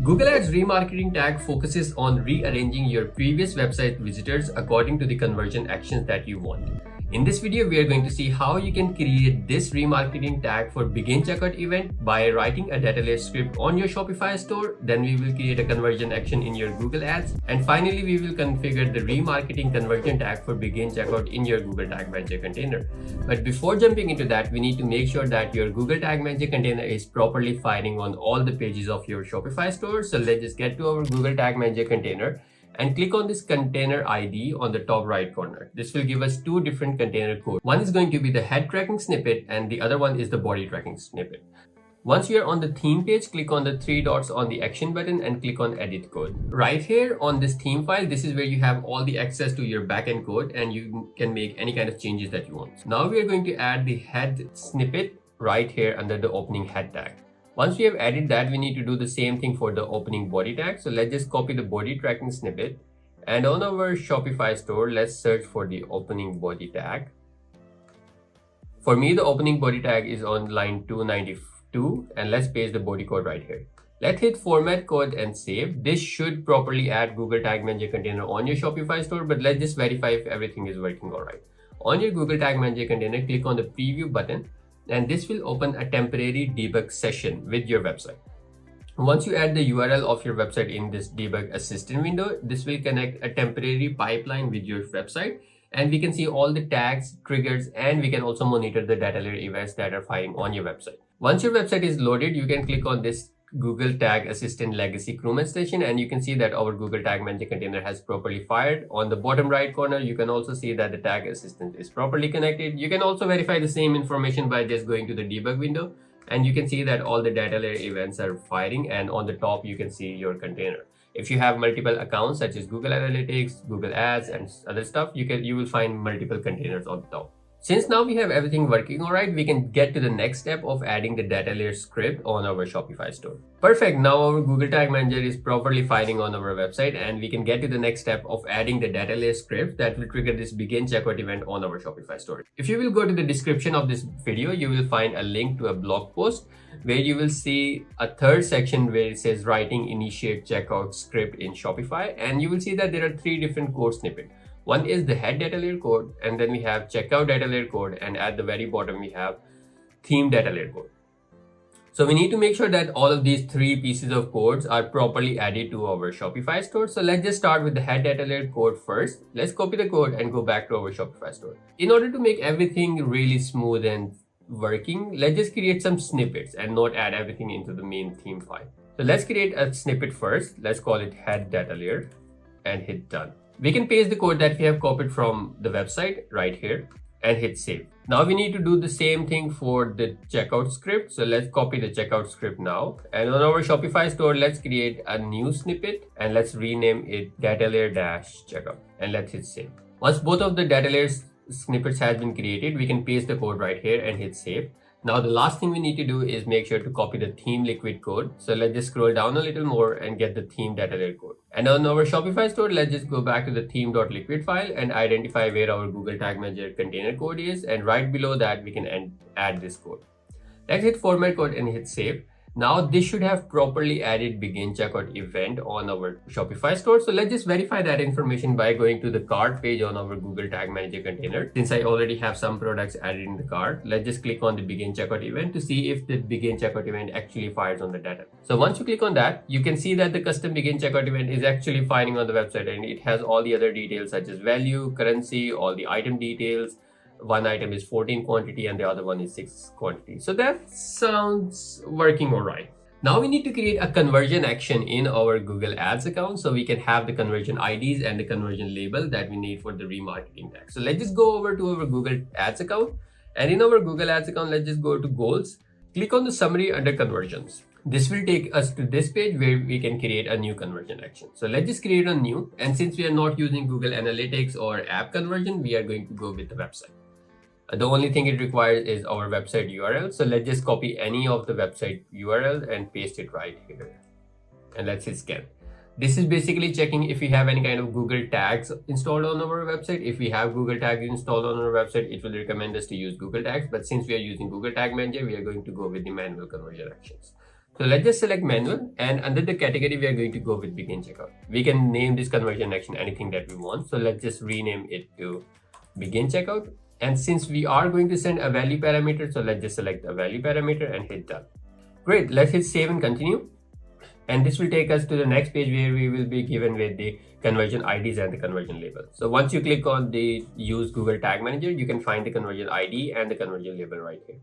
Google Ads remarketing tag focuses on rearranging your previous website visitors according to the conversion actions that you want. In this video, we are going to see how you can create this remarketing tag for begin checkout event by writing a DataLayer script on your Shopify store. Then we will create a conversion action in your Google Ads. And finally, we will configure the remarketing conversion tag for begin checkout in your Google Tag Manager container. But before jumping into that, we need to make sure that your Google Tag Manager container is properly firing on all the pages of your Shopify store. So let's just get to our Google Tag Manager container and click on this container ID on the top right corner. This will give us two different container codes. One is going to be the head tracking snippet and the other one is the body tracking snippet. Once you are on the theme page, click on the three dots on the action button and click on edit code. Right here on this theme file, this is where you have all the access to your backend code and you can make any kind of changes that you want. Now we are going to add the head snippet right here under the opening head tag. Once we have added that, we need to do the same thing for the opening body tag. So let's just copy the body tracking snippet and on our Shopify store, let's search for the opening body tag. For me, the opening body tag is on line 292 and let's paste the body code right here. Let's hit format code and save. This should properly add Google Tag Manager container on your Shopify store, but let's just verify if everything is working all right. On your Google Tag Manager container, click on the preview button and this will open a temporary debug session with your website. Once you add the URL of your website in this debug assistant window, this will connect a temporary pipeline with your website and we can see all the tags, triggers, and we can also monitor the DataLayer events that are firing on your website. Once your website is loaded, you can click on this Google Tag Assistant Legacy Crewman Station and you can see that our Google Tag Manager container has properly fired. On the bottom right corner, you can also see that the Tag Assistant is properly connected. You can also verify the same information by just going to the debug window and you can see that all the DataLayer events are firing and on the top you can see your container. If you have multiple accounts such as Google Analytics, Google Ads and other stuff, you will find multiple containers on the top. Since now we have everything working all right, we can get to the next step of adding the DataLayer script on our Shopify store. Perfect. Now our Google Tag Manager is properly firing on our website and we can get to the next step of adding the DataLayer script that will trigger this begin checkout event on our Shopify store. If you will go to the description of this video, you will find a link to a blog post where you will see a third section where it says writing initiate checkout script in Shopify and you will see that there are three different code snippets. One is the head DataLayer code and then we have checkout DataLayer code and at the very bottom we have theme DataLayer code. So we need to make sure that all of these three pieces of codes are properly added to our Shopify store. So let's just start with the head DataLayer code first. Let's copy the code and go back to our Shopify store. In order to make everything really smooth and working, let's just create some snippets and not add everything into the main theme file. So let's create a snippet first. Let's call it head DataLayer and hit done. We can paste the code that we have copied from the website right here and hit save. Now we need to do the same thing for the checkout script. So let's copy the checkout script now. And on our Shopify store, let's create a new snippet and let's rename it DataLayer-checkout and let's hit save. Once both of the DataLayer snippets has been created, we can paste the code right here and hit save. Now the last thing we need to do is make sure to copy the theme liquid code. So let's just scroll down a little more and get the theme DataLayer code. And on our Shopify store, let's just go back to the theme.liquid file and identify where our Google Tag Manager container code is. And right below that, we can add this code. Let's hit format code and hit save. Now this should have properly added begin checkout event on our Shopify store. So let's just verify that information by going to the cart page on our Google Tag Manager container. Since I already have some products added in the cart, let's just click on the begin checkout event to see if the begin checkout event actually fires on the data. So once you click on that, you can see that the custom begin checkout event is actually firing on the website and it has all the other details such as value, currency, all the item details. One item is 14 quantity and the other one is 6 quantity. So that sounds working all right. Now we need to create a conversion action in our Google Ads account so we can have the conversion IDs and the conversion label that we need for the remarketing tag. So let's just go over to our Google Ads account and in our Google Ads account, let's just go to goals. Click on the summary under conversions. This will take us to this page where we can create a new conversion action. So let's just create a new, and since we are not using Google Analytics or app conversion, we are going to go with the website. The only thing it requires is our website URL. So let's just copy any of the website URL and paste it right here. And let's hit scan. This is basically checking if we have any kind of Google tags installed on our website. If we have Google tags installed on our website, it will recommend us to use Google tags. But since we are using Google Tag Manager, we are going to go with the manual conversion actions. So let's just select manual, and under the category, we are going to go with begin checkout. We can name this conversion action anything that we want. So let's just rename it to begin checkout. And since we are going to send a value parameter, so let's just select the value parameter and hit done. Great, let's hit save and continue. And this will take us to the next page where we will be given with the conversion IDs and the conversion label. So once you click on the use Google Tag Manager, you can find the conversion ID and the conversion label right here.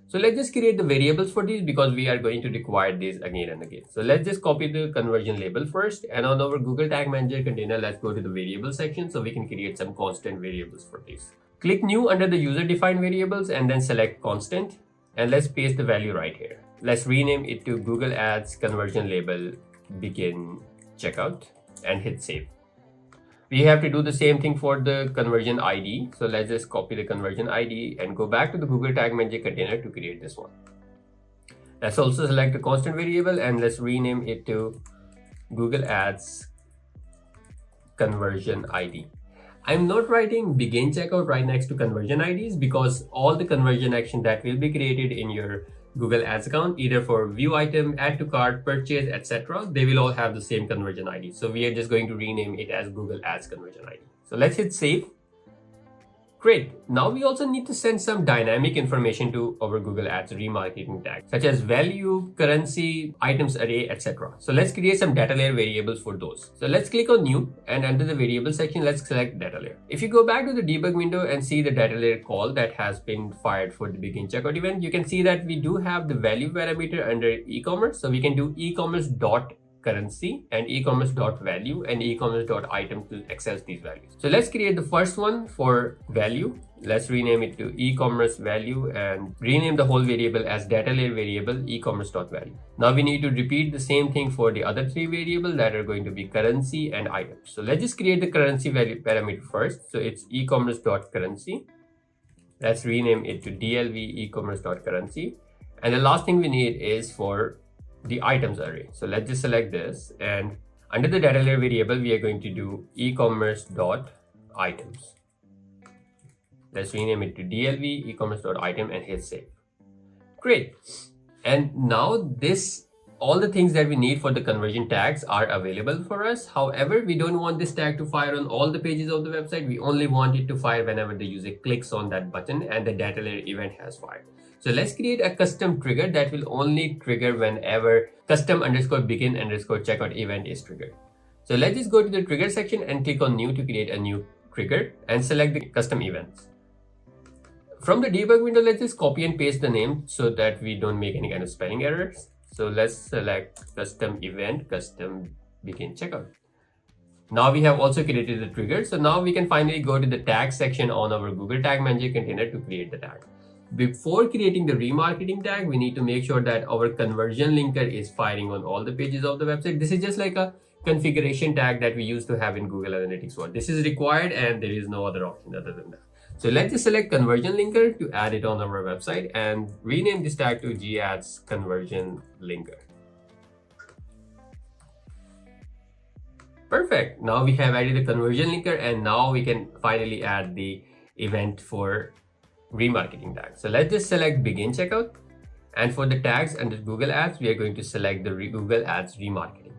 So let's just create the variables for these because we are going to require these again and again. So let's just copy the conversion label first, and on our Google Tag Manager container, let's go to the variable section so we can create some constant variables for these. Click new under the user defined variables and then select constant, and let's paste the value right here. Let's rename it to Google Ads conversion label begin checkout and hit save. We have to do the same thing for the conversion ID. So let's just copy the conversion ID and go back to the Google Tag Manager container to create this one. Let's also select the constant variable and let's rename it to Google Ads conversion ID. I'm not writing begin checkout right next to conversion IDs because all the conversion action that will be created in your Google Ads account, either for view item, add to cart, purchase, etc., they will all have the same conversion ID. So we are just going to rename it as Google Ads conversion ID. So let's hit save. Great. Now we also need to send some dynamic information to our Google Ads remarketing tag, such as value, currency, items array, etc. So let's create some data layer variables for those. So let's click on new, and under the variable section, let's select data layer. If you go back to the debug window and see the data layer call that has been fired for the begin checkout event, you can see that we do have the value parameter under e-commerce. So we can do e-commerce dot currency and e-commerce dot value and e-commerce dot item to access these values. So let's create the first one for value. Let's rename it to e-commerce value and rename the whole variable as data layer variable e-commerce dot value. Now we need to repeat the same thing for the other three variables that are going to be currency and items. So let's just create the currency value parameter first. So it's e-commerce dot currency. Let's rename it to dlv e-commerce dot currency. And the last thing we need is for the items array. So let's just select this, and under the data layer variable, we are going to do e-commerce dot items. Let's rename it to dlv e-commerce dot item and hit save. Great. And now all the things that we need for the conversion tags are available for us. However, we don't want this tag to fire on all the pages of the website. We only want it to fire whenever the user clicks on that button and the data layer event has fired. So let's create a custom trigger that will only trigger whenever custom_begin_checkout event is triggered. So let's just go to the trigger section and click on new to create a new trigger and select the custom events. From the debug window, let's just copy and paste the name so that we don't make any kind of spelling errors. So let's select custom event, custom begin checkout. Now we have also created the trigger. So now we can finally go to the tag section on our Google Tag Manager container to create the tag. Before creating the remarketing tag, we need to make sure that our conversion linker is firing on all the pages of the website. This is just like a configuration tag that we used to have in Google Analytics 1. This is required and there is no other option other than that. So let's just select conversion linker to add it on our website and rename this tag to gads conversion linker. Perfect. Now we have added the conversion linker, and now we can finally add the event for remarketing tag. So let's just select begin checkout, and for the tags under Google Ads, we are going to select the Google Ads remarketing.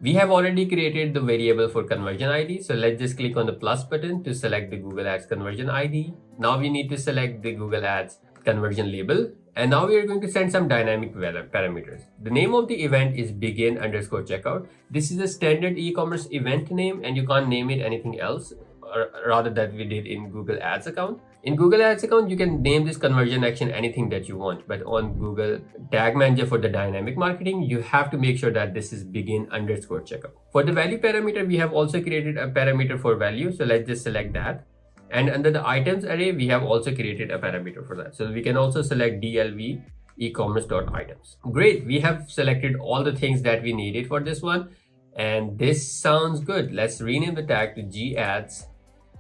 We have already created the variable for conversion ID. So let's just click on the plus button to select the Google Ads conversion ID. Now we need to select the Google Ads conversion label. And now we are going to send some dynamic parameters. The name of the event is begin_checkout. This is a standard e-commerce event name, and you can't name it anything else, or rather that we did in Google Ads account. In Google Ads account, you can name this conversion action anything that you want, but on Google Tag Manager for the dynamic marketing, you have to make sure that this is begin_checkout. For the value parameter, we have also created a parameter for value. So let's just select that. And under the items array, we have also created a parameter for that. So we can also select dlv e-commerce.items. Great. We have selected all the things that we needed for this one. And this sounds good. Let's rename the tag to gads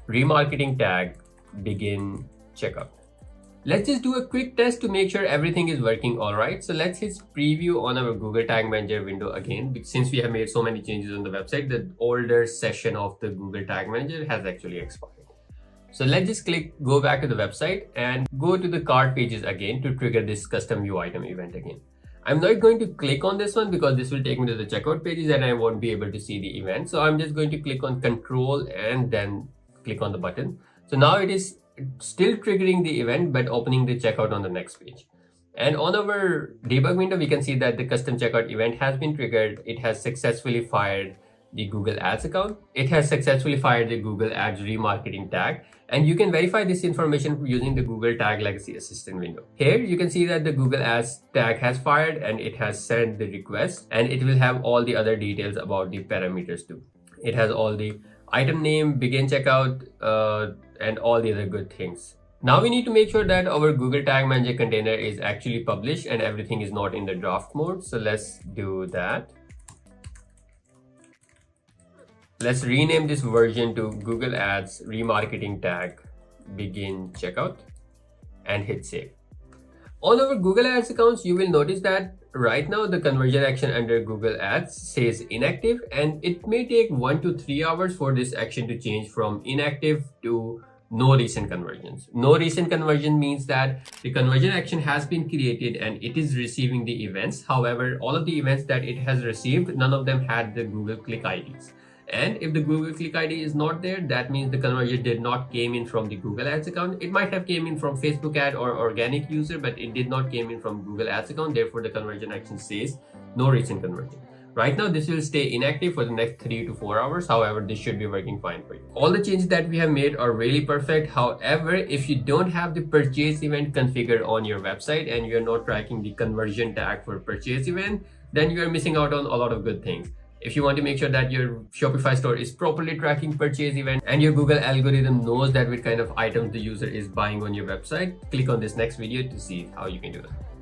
remarketing tag begin checkout. Let's just do a quick test to make sure everything is working all right. So let's hit preview on our Google Tag Manager window again. Since we have made so many changes on the website, the older session of the Google Tag Manager has actually expired. So let's just go back to the website and go to the cart pages again to trigger this custom view item event again. I'm not going to click on this one because this will take me to the checkout pages and I won't be able to see the event. So I'm just going to click on control and then click on the button. So now it is still triggering the event but opening the checkout on the next page. And on our debug window, we can see that the custom checkout event has been triggered. It has successfully fired the Google Ads account. It has successfully fired the Google Ads remarketing tag. And you can verify this information using the Google Tag Legacy Assistant window. Here you can see that the Google Ads tag has fired and it has sent the request, and it will have all the other details about the parameters too. It has all the item name, begin checkout, and all the other good things. Now we need to make sure that our Google Tag Manager container is actually published and everything is not in the draft mode. So let's do that. Let's rename this version to Google Ads Remarketing Tag Begin Checkout and hit save. On our Google Ads accounts, you will notice that right now the conversion action under Google Ads says inactive, and it may take 1 to 3 hours for this action to change from inactive to no recent conversions. No recent conversion means that the conversion action has been created and it is receiving the events. However, all of the events that it has received, none of them had the Google Click IDs. And if the Google Click ID is not there, that means the conversion did not came in from the Google Ads account. It might have came in from Facebook ad or organic user, but it did not came in from Google Ads account. Therefore, the conversion action says no recent conversion. Right now, this will stay inactive for the next 3 to 4 hours. However, this should be working fine for you. All the changes that we have made are really perfect. However, if you don't have the purchase event configured on your website and you're not tracking the conversion tag for purchase event, then you are missing out on a lot of good things. If you want to make sure that your Shopify store is properly tracking purchase event and your Google algorithm knows that what kind of items the user is buying on your website, click on this next video to see how you can do that.